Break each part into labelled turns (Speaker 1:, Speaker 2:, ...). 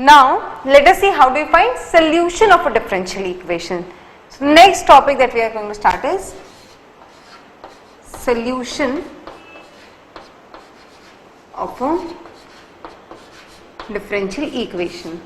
Speaker 1: Now let us see how do you find solution of a differential equation. So the next topic that we are going to start is solution of a differential equation.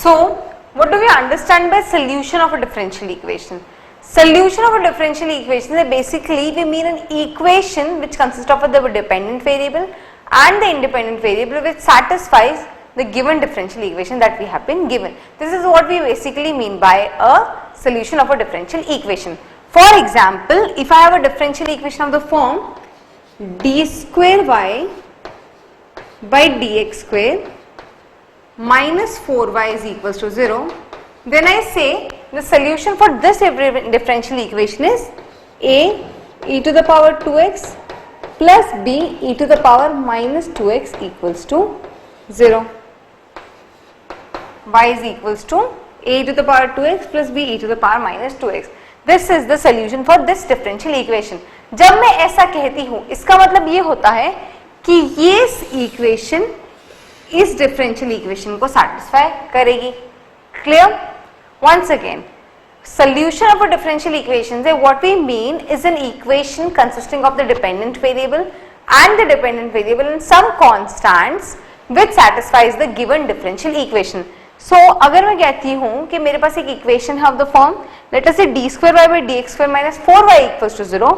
Speaker 1: So what do we understand by solution of a differential equation? Solution of a differential equation is basically we mean an equation which consists of the dependent variable and the independent variable which satisfies the given differential equation that we have been given. This is what we basically mean by a solution of a differential equation. For example, if I have a differential equation of the form d square y by dx square minus 4y is equals to 0, then I say the solution for this differential equation is a e to the power 2x plus b e to the power minus 2x equals to 0. Y is equals to a to the power 2x plus b e to the power minus 2x. This is the solution for this differential equation. जब मैं ऐसा कहती हूँ इसका मतलब ये होता है कि ये इक्वेशन इस डिफरेंशियल इक्वेशन को सैटिस्फाई करेगी. Clear? Once again, solution of a differential equation, what we mean is an equation consisting of the dependent variable and the dependent variable and some constants which satisfies the given differential equation. So अगर मैं कहती हूँ कि मेरे पास एक equation है of the form let us say d square y by dx square minus 4y equals to 0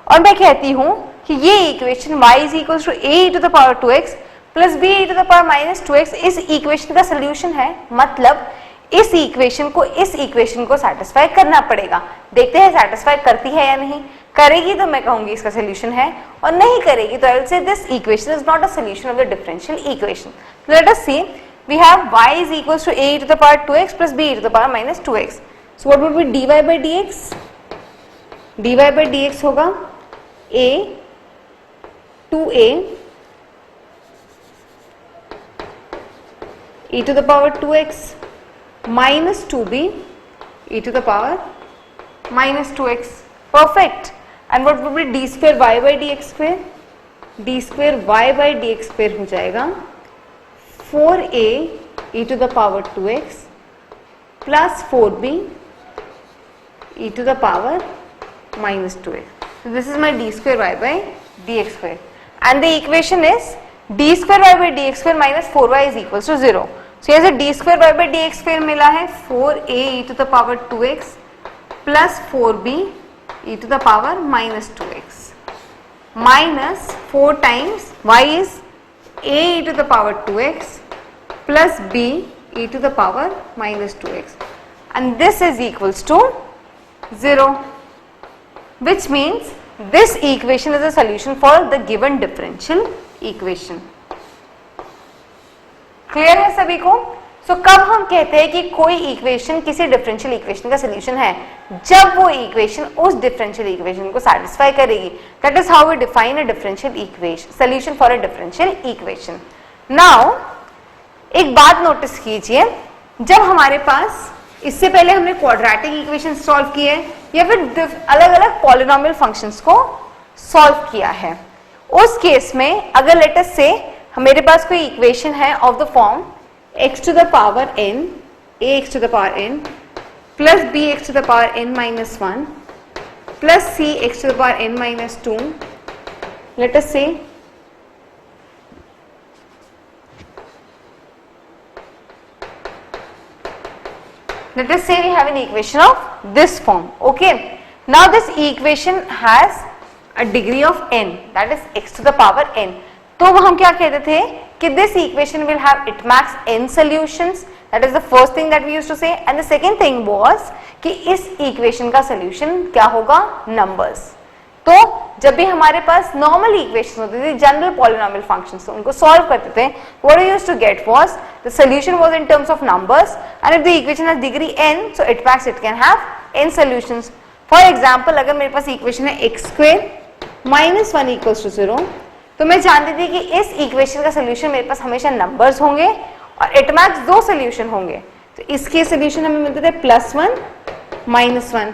Speaker 1: और मैं कहती हूँ कि ये equation y is equals to a to the power 2x plus b e to the power minus 2x इस equation का solution है. मतलब इस इक्वेशन को सैटिस्फाई करना पड़ेगा. देखते हैं सैटिस्फाई करती है या नहीं. करेगी तो मैं कहूंगी इसका सोल्यूशन है और नहीं करेगी तो I will say this equation is not a solution of the differential equation. Let us see we have y is equals to a to the power 2x plus b e to the power minus 2x. so what would be dy by dx? dy by dx होगा a 2a e to the power 2x minus 2b e to the power minus 2x. Perfect. And what would be d square y by dx square? d square y by dx square हो जाएगा 4a e to the power 2x plus 4b e to the power minus 2x. So this is my d square y by dx square and the equation is d square y by dx square minus 4y is equals to 0. So यहाँ से d square y by dx square मिला है 4a e to the power 2x plus 4b e to the power minus 2x minus 4 times y is a e to the power 2x plus b e to the power minus 2x and this is equals to 0, which means this equation is a solution for the given differential equation. Clear है सभी को? सो कब हम कहते हैं कि कोई equation किसी डिफरेंशियल इक्वेशन का सॉल्यूशन है? जब वो इक्वेशन उस डिफरेंशियल इक्वेशन को सैटिस्फाई करेगी. That is how we define a differential equation, solution for a differential equation. Now एक बात नोटिस कीजिए, जब हमारे पास इससे पहले हमने क्वाड्रेटिक इक्वेशन सॉल्व किए या फिर अलग अलग पॉलिनोमियल फंक्शंस को सॉल्व किया है, उस केस में अगर लेट अस से मेरे पास कोई इक्वेशन है of the form x to the power n ax to the power n plus bx to the power n minus 1 plus cx to the power n minus 2. Let us say we have an equation of this form. Okay, now this equation has a degree of n, that is x to the power n. तो हम क्या कहते थे कि this equation will have it max n solutions. That is the first thing that we used to say, and the second thing was कि इस equation का solution क्या होगा? numbers. तो जब भी हमारे पास normal equations होती थी, general polynomial functions, तो उनको solve करते थे, what we used to get was the solution was in terms of numbers, and if the equation has degree n, so it max it can have n solutions. For example, अगर मेरे पास equation है x square minus 1 equals to 0, तो मैं जानती थी कि इस equation का सोल्यूशन मेरे पास हमेशा नंबर्स होंगे और एट मैक्स 2 सोल्यूशन होंगे। तो इसके सोल्यूशन हमें मिलते थे +1 -1।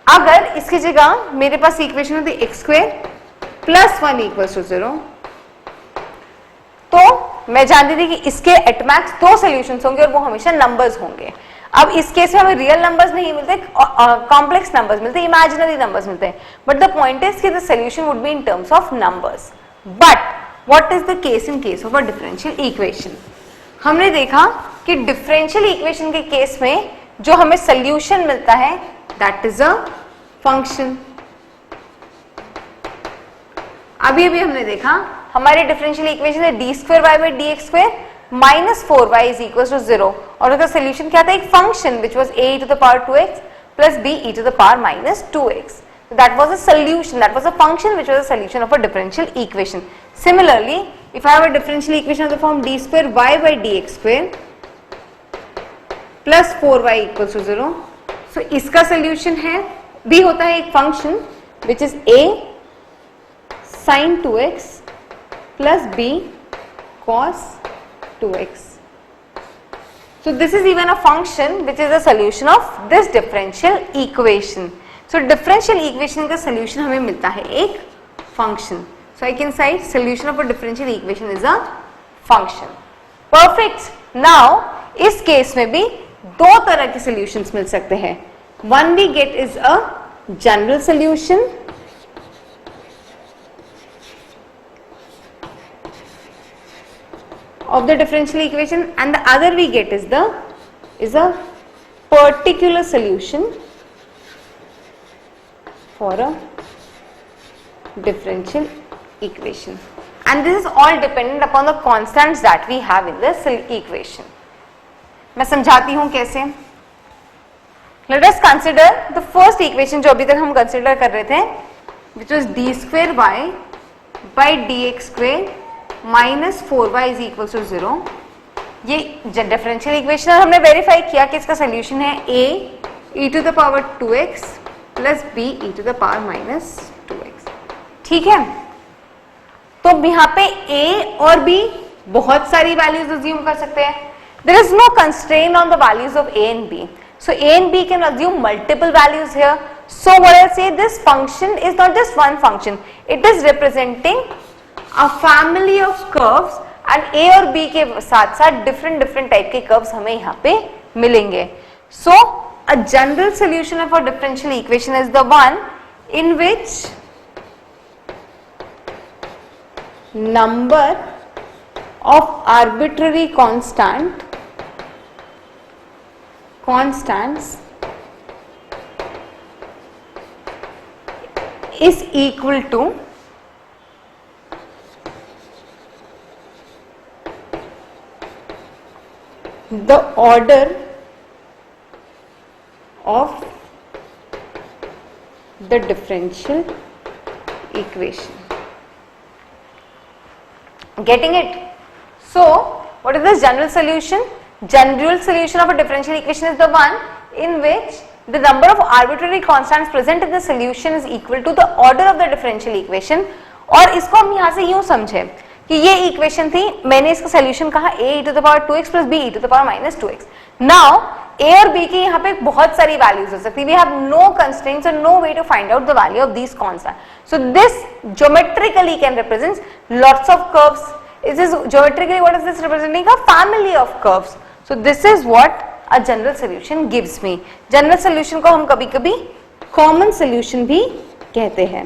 Speaker 1: अगर इसकी जगह मेरे पास इक्वेशन होती x² + 1 = 0, तो मैं जानती थी कि इसके एट मैक्स 2 सोल्यूशंस होंगे और वो हमेशा नंबर्स होंगे। अब इस केस में हमें रियल नंबर्स नहीं मिलते, कॉम्प्लेक्स नंबर्स मिलते, इमेजिनरी नंबर्स मिलते हैं, बट द पॉइंट इज कि the solution would be in terms of numbers. But what is the case in case of a differential equation? हमने देखा कि डिफरेंशियल इक्वेशन के केस में जो हमें सोल्यूशन मिलता है दैट इज अ फंक्शन। अभी अभी हमने देखा हमारे डिफरेंशियल इक्वेशन है d²y/dx² -4y = 0 और उसका सोल्यूशन क्या था? एक function which was a⁴2x + b⁴ -2x. So that was a solution, that was a function which was a solution of a differential equation. Similarly, if I have a differential equation of the form d²y/dx² + 4y = 0, so इसका solution है भी होता है एक function which is a sin 2x + b cos 2x. So this is even a function which is a solution of this differential equation. So differential equation का solution हमें मिलता है एक function. So I can cite solution of a differential equation is a function. Perfect. Now इस case में भी दो तरह के solutions मिल सकते हैं. One we get is a general solution of the differential equation and the other we get is a particular solution for a differential equation, and this is all dependent upon the constants that we have in this equation. मैं समझाती हूँ कैसे. Let us consider the first equation जो अभी तक हम consider कर रहे थे, which was d²y/dx² -4y = 0. ये डिफरेंशियल इक्वेशन हमने वेरीफाई किया कि इसका सोल्यूशन है a⁴2x + b⁴ ठीक है. तो यहाँ पे a और b बहुत सारी वैल्यूज अज्यूम कर सकते हैं. There is no constraint on the values of a and b. So a and b can assume multiple values here. So what I'll say, this function is not just one function. It is representing a family of curves and a और b के साथ साथ different type के curves हमें यहाँ पे मिलेंगे. So a general solution of a differential equation is the one in which number of arbitrary constants is equal to the order of the differential equation. Getting it? So what is the general solution? General solution of a differential equation is the one in which the number of arbitrary constants present in the solution is equal to the order of the differential equation. और इसको हम यहाँ से यूं समझे कि ये equation थी, मैंने इसका सोल्यूशन कहा a⁴2x + b⁴ -2x. Now a और b की यहाँ पे बहुत सारी वैल्यूज हो सकती है. वी हैव नो कंस्ट्रेंट्स और no way to find out the value of these constant. So this geometrically can represent lots of curves. It is geometrically what is this representing? A family of curves. So this is what a general solution gives me. General solution को हम कभी कभी common solution भी कहते हैं.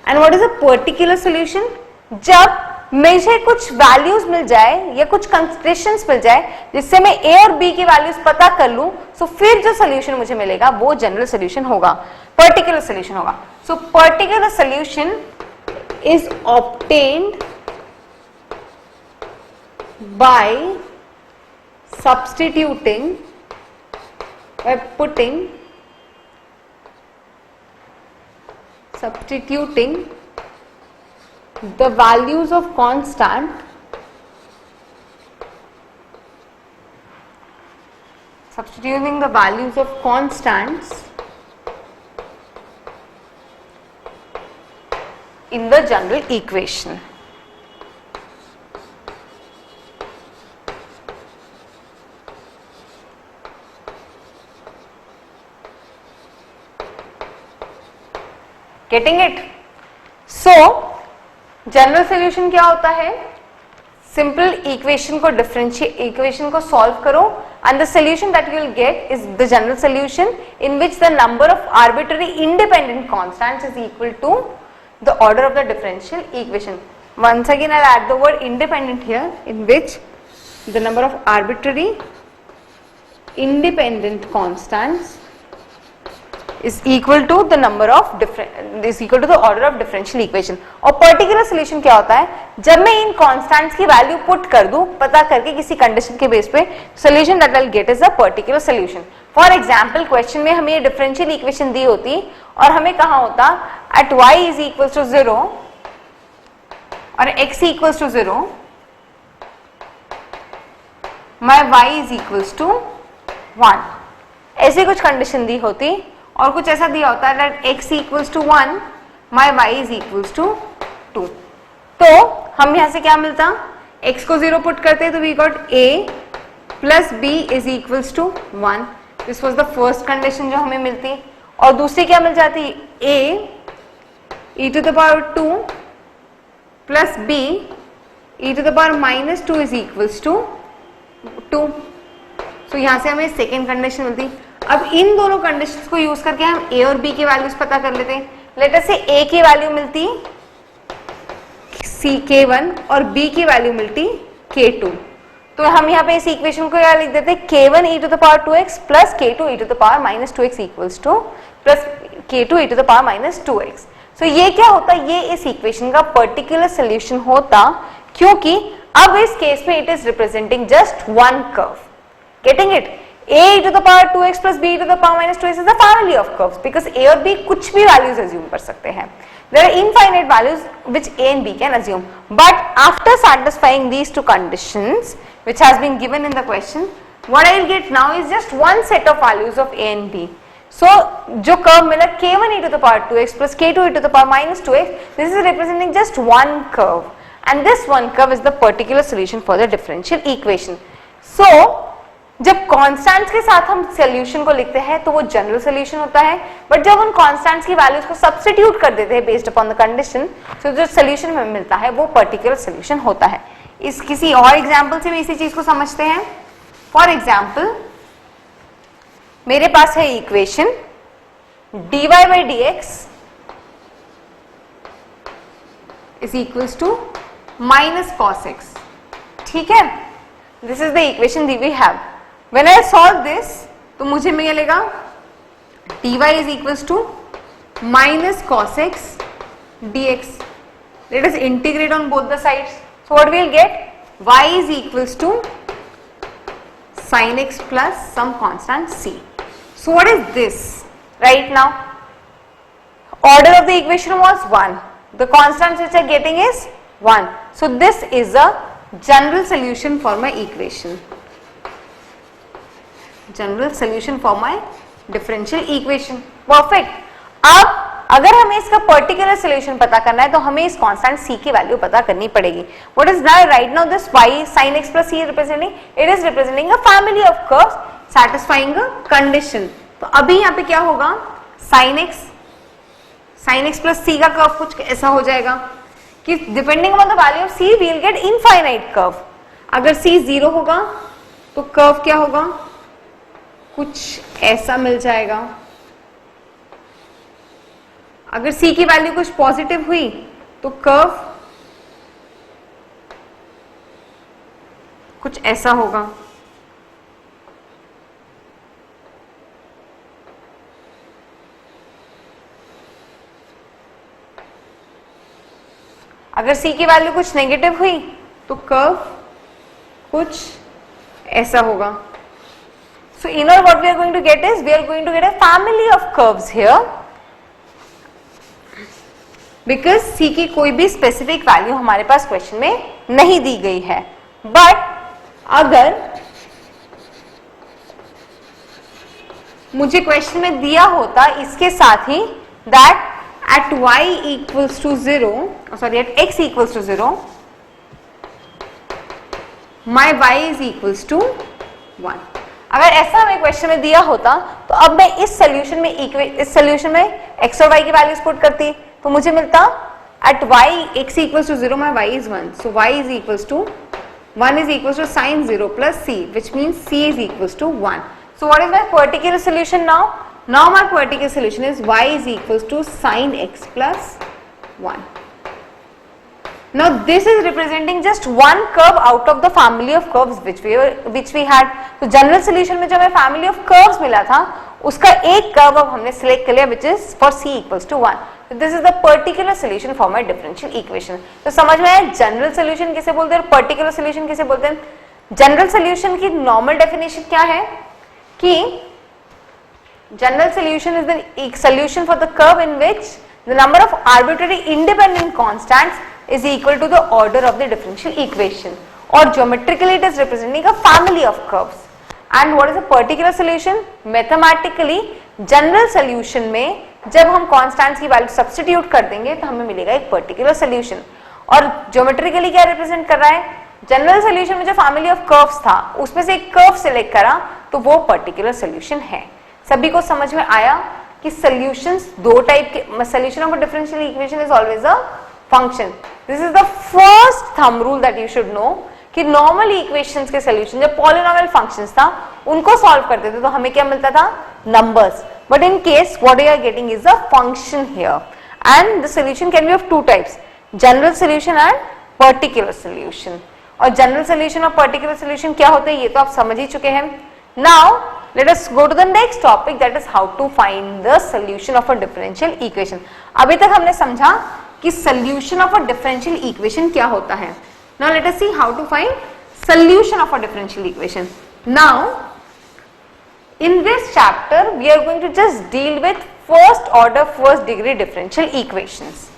Speaker 1: And what is a particular solution? जब मुझे कुछ वैल्यूज मिल जाए या कुछ कंस्ट्रेंट्स मिल जाए जिससे मैं a और b की वैल्यूज पता कर लूं, so फिर जो सोल्यूशन मुझे मिलेगा वो जनरल सोल्यूशन होगा, पर्टिकुलर सोल्यूशन होगा. So particular solution is obtained by substituting, by substituting the values of constants in the general equation. Getting it? So general solution क्या होता है? सिंपल इक्वेशन को डिफरेंशिएट इक्वेशन को सॉल्व करो and the solution that you will get is the general solution in which the number of arbitrary independent constants is equal to the order of the differential equation. Once again I'll add the word independent here, in which the number of arbitrary independent constants is equal to the number of is equal to the order of differential equation. और particular solution क्या होता है? जब मैं इन constants की value put कर दूं पता करके किसी कंडीशन के बेस पे, solution that I will get is a particular solution. For example question में हमें डिफरेंशियल इक्वेशन दी होती और हमें कहा होता at y is equal to 0 और x equal to 0 my y is equal to 1. ऐसी कुछ कंडीशन दी होती और कुछ ऐसा दिया होता है that x equals to 1, my y is equals to 2. तो हम यहाँ से क्या मिलता? x को 0 पुट करते तो we got a plus b is equals to 1. This was the first condition जो हमें मिलती. और दूसरी क्या मिल जाती? a e to the power 2 plus b e to the power minus 2 is equals to 2. तो यहाँ से हमें सेकेंड कंडीशन मिलती. अब इन दोनों कंडीशंस को यूज करके हम a और b की वैल्यूज पता कर लेते हैं. लेट अस से a की वैल्यू मिलती k1 और b की वैल्यू मिलती k2. तो हम यहाँ पे इस इक्वेशन को क्या लिख देते हैं? k1 e to the power 2x plus k2 e to the power minus 2x equals two plus k2 e to the power minus 2x. सो ये क्या होता? ये इस इक्वेशन का पर्टिकुलर सोल्यूशन होता, क्योंकि अब इस केस में it is representing just one curve. Getting it? a e to the power 2x plus b e to the power minus 2x is the family of curves because a और b कुछ भी values assume कर सकते हैं. There are infinite values which a and b can assume, but after satisfying these two conditions which has been given in the question, what I will get now is just one set of values of a and b. So जो curve मिला k1 e to the power 2x plus k2 e to the power minus 2x, this is representing just one curve, and this one curve is the particular solution for the differential equation. So जब constants के साथ हम solution को लिखते हैं तो वो general solution होता है, बट जब उन कांस्टेंट्स की वैल्यूज को सब्स्टिट्यूट कर देते हैं बेस्ड अपॉन द कंडीशन, तो जो सॉल्यूशन हमें मिलता है वो पर्टिकुलर सॉल्यूशन होता है. इस किसी और एग्जांपल से भी इसी चीज को समझते हैं. फॉर एग्जांपल मेरे पास है equation dy by dx is equals to minus cos x. ठीक है, this is the equation we have. When I solve this, तो मुझे मिलेगा dy is equals to minus cos x dx. Let us integrate on both the sides. So what we will get? Y is equals to sin x plus some constant c. So what is this right now? Order of the equation was 1. The constants which I am getting is 1. So this is a general solution for my equation. General solution for my differential equation. Perfect. अब अगर हमें इसका particular solution पता करना है तो हमें इस कांस्टेंट c की वैल्यू पता करनी पड़ेगी. What is right now this y sin x plus c representing? It is representing a family of curves satisfying a condition. तो अभी यहाँ पे क्या होगा? sin x plus c का कर्व कुछ ऐसा हो जाएगा कि depending on the value of c we will get infinite curve. अगर c 0 होगा तो कर्व क्या होगा? कुछ ऐसा मिल जाएगा. अगर c की वैल्यू कुछ पॉजिटिव हुई तो कर्व कुछ ऐसा होगा. अगर c की वैल्यू कुछ नेगेटिव हुई तो कर्व कुछ ऐसा होगा. So in all what we are going to get is we are going to get a family of curves here because c की कोई भी स्पेसिफिक वैल्यू हमारे पास क्वेश्चन में नहीं दी गई है. बट अगर मुझे क्वेश्चन में दिया होता इसके साथ ही that at y equals to 0, sorry, at x equals to 0, my y is equals to 1. अगर ऐसा हमें क्वेश्चन में दिया होता तो अब मैं इस सोल्यूशन में x और y की वैल्यूज पुट करती तो मुझे मिलता at y x equals to 0, my y is 1, so y is equals to 1 is equals to sin 0 plus c, which means c is equals to 1. So what is my particular solution now? Now my particular solution is y is equals to sin x plus 1. Now this is representing just one curve out of the family of curves which we had. तो general solution में जो हमें family of curves मिला था उसका एक curve अब हमने सिलेक्ट कर लिया which is for c equals to 1. So this is the particular solution for my differential equation. तो समझ में आया जनरल सोल्यूशन किसे बोलते हैं और पर्टिकुलर सोल्यूशन किसे बोलते हैं. जनरल सोल्यूशन की नॉर्मल डेफिनेशन क्या है कि general solution is the solution for the curve in which the number of arbitrary independent constants is equal to the order of the differential equation, or geometrically it is representing a family of curves. And what is a particular solution? Mathematically general solution में जब हम constants की value substitute कर देंगे तो हमें मिलेगा एक पर्टिकुलर सोल्यूशन. और ज्योमेट्रिकली क्या रिप्रेजेंट कर रहा है? जनरल सोल्यूशन में जो फैमिली ऑफ कर्व्स था उसमें से एक कर्व सिलेक्ट करा तो वो पर्टिकुलर सोल्यूशन है. सभी को समझ में आया कि सॉल्यूशंस दो टाइप के. Solution of a differential equation is always a function. This is the first thumb rule that you should know कि नॉर्मल इक्वेशंस के सॉल्यूशन जब पॉलिनोमियल फंक्शंस था उनको सॉल्व करते थे तो हमें क्या मिलता था? Numbers. But in case what you are getting is a function here, and the solution can be of two types, general solution and particular solution. और जनरल सॉल्यूशन और पर्टिकुलर सॉल्यूशन क्या होते हैं ये तो आप समझ ही चुके हैं. Now let us go to the next topic, that is how to find the solution of a differential equation. अभी तक हमने समझा कि solution of a differential equation क्या होता है. Now let us see how to find solution of a differential equation. Now in this chapter we are going to just deal with first order first degree differential equations.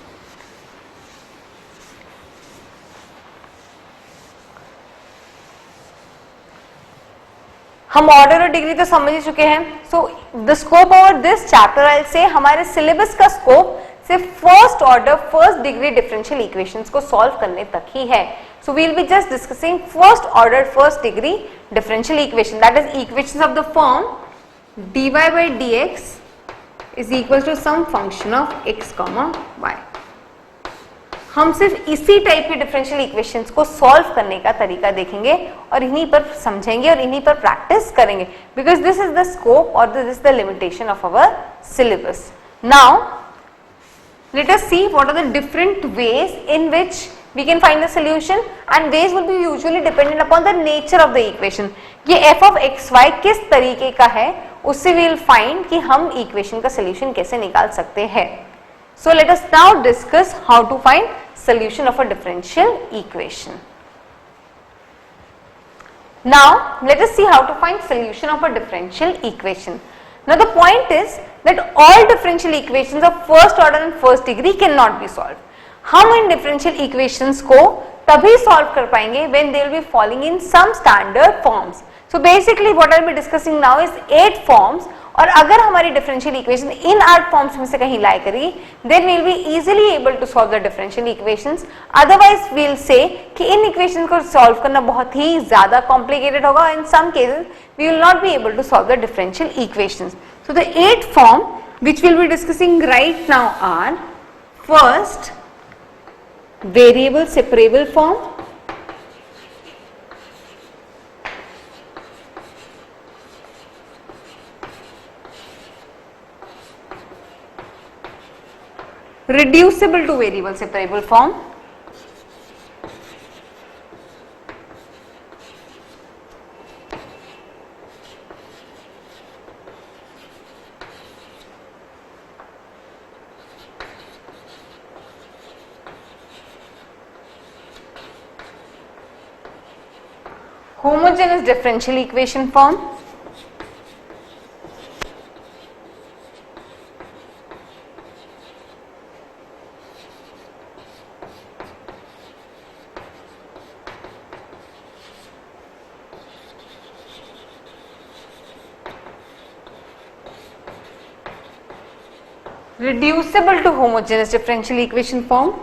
Speaker 1: हम order और degree तो समझ ही चुके हैं. So the scope over this chapter I say हमारे syllabus का scope सिर्फ first order first degree differential equations को सॉल्व करने तक ही है. So we will be just discussing first order first degree differential equation, that is equations of the form dy by dx is equal to some function of x, y. हम सिर्फ इसी type के differential equations को solve करने का तरीका देखेंगे और इन्हीं पर समझेंगे और इन्हीं पर प्रैक्टिस करेंगे, because this is the scope और this is the limitation of our syllabus. Now let us see what are the different ways in which we can find the solution, and ways will be usually dependent upon the nature of the equation. ये f of x y किस तरीके का है उससे we will find कि हम equation का solution कैसे निकाल सकते हैं. So let us now discuss how to find solution of a differential equation. Now let us see how to find solution of a differential equation. Now the point is that all differential equations of first order and first degree cannot be solved. हम इन differential equations को तभी solve कर पाएंगे when they will be falling in some standard forms. So basically what I will be discussing now is 8 forms, और अगर हमारी differential equation in 8 forms में से कहीं लाई करेगी then we will be easily able to solve the differential equations. Otherwise we will say कि इन equations को solve करना बहुत ही ज्यादा कॉम्प्लिकेटेड होगा. In some cases we will not be able to solve the differential equations. So the 8 form which we will be discussing right now are: first, variable separable form, reducible to variable separable form, homogeneous differential equation form, reducible to homogeneous differential equation form.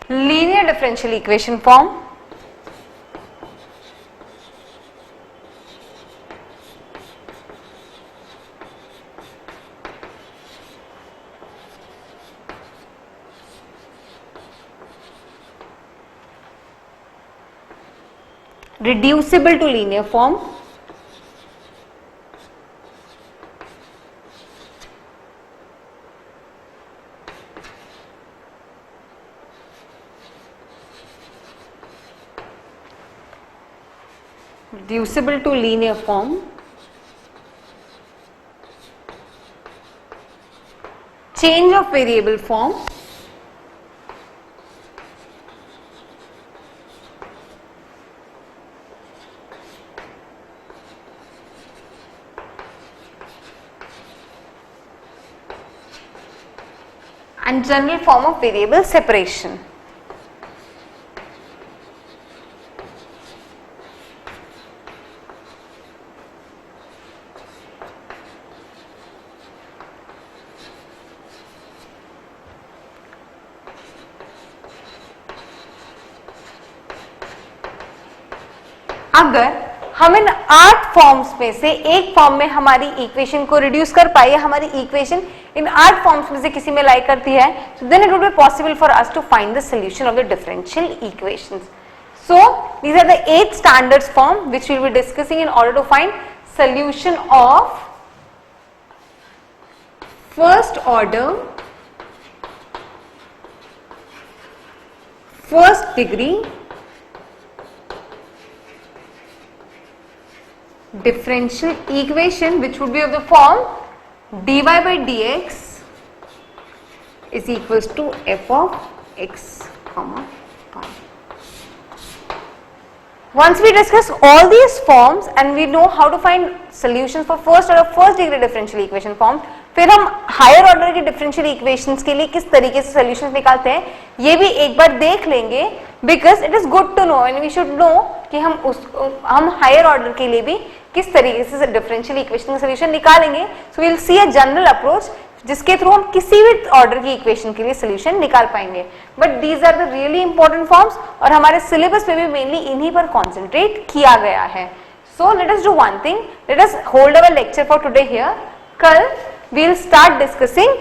Speaker 1: Linear differential equation form. Reducible to linear form. Reducible to linear form. Change of variable form. And general form of variable separation. अगर हम इन 8 forms में से एक form में हमारी equation को reduce कर पाए, हमारी इक्वेशन इन 8 फॉर्म्स में से किसी में लाई करती है, so then it would be possible for us to find the solution of the differential equations. So these are the 8 standards form which we will be discussing in order to find solution of first order, first degree differential equation which would be of the form dy by dx is equals to f of x comma pi. Once we discuss all these forms and we know how to find solutions for first order first degree differential equation form, फिर हम higher order के differential equations के लिए किस तरीके से solutions निकालते हैं ये भी एक बार देख लेंगे, because it is good to know and we should know कि हम हायर ऑर्डर के लिए भी किस तरीके से डिफरेंशियल इक्वेशन का सॉल्यूशन निकालेंगे. So we will see a general approach जिसके थ्रू हम किसी भी ऑर्डर की इक्वेशन के लिए सॉल्यूशन निकाल पाएंगे. But these are the really important forms और हमारे सिलेबस में भी मेनली इन्हीं पर कॉन्सेंट्रेट किया गया है. So let us do one thing, let us hold our lecture for today here. कल we will start discussing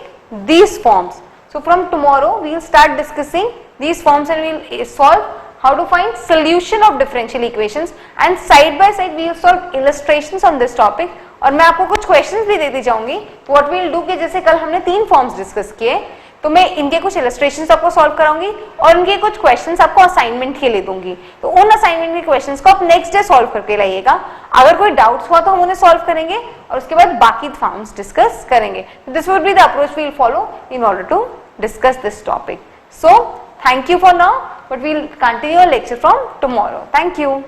Speaker 1: these forms. So from tomorrow we will start discussing these forms and we will solve how to find solution of differential equations, and side by side we will solve illustrations on this topic. और मैं आपको कुछ questions भी देती जाऊंगी. What we will do कि जैसे कल हमने 3 forms discuss किए, तो मैं इनके कुछ illustrations आपको solve कराऊंगी और इनके कुछ questions आपको assignment के लिए दूंगी. तो उन assignment के questions को आप next day solve करके लाइएगा. अगर कोई doubts हुआ तो हम उन्हें solve करेंगे और उसके बाद बाकी forms discuss करेंगे. This would be the approach we will follow in order to discuss this topic. So thank you for now, but we will continue our lecture from tomorrow. Thank you.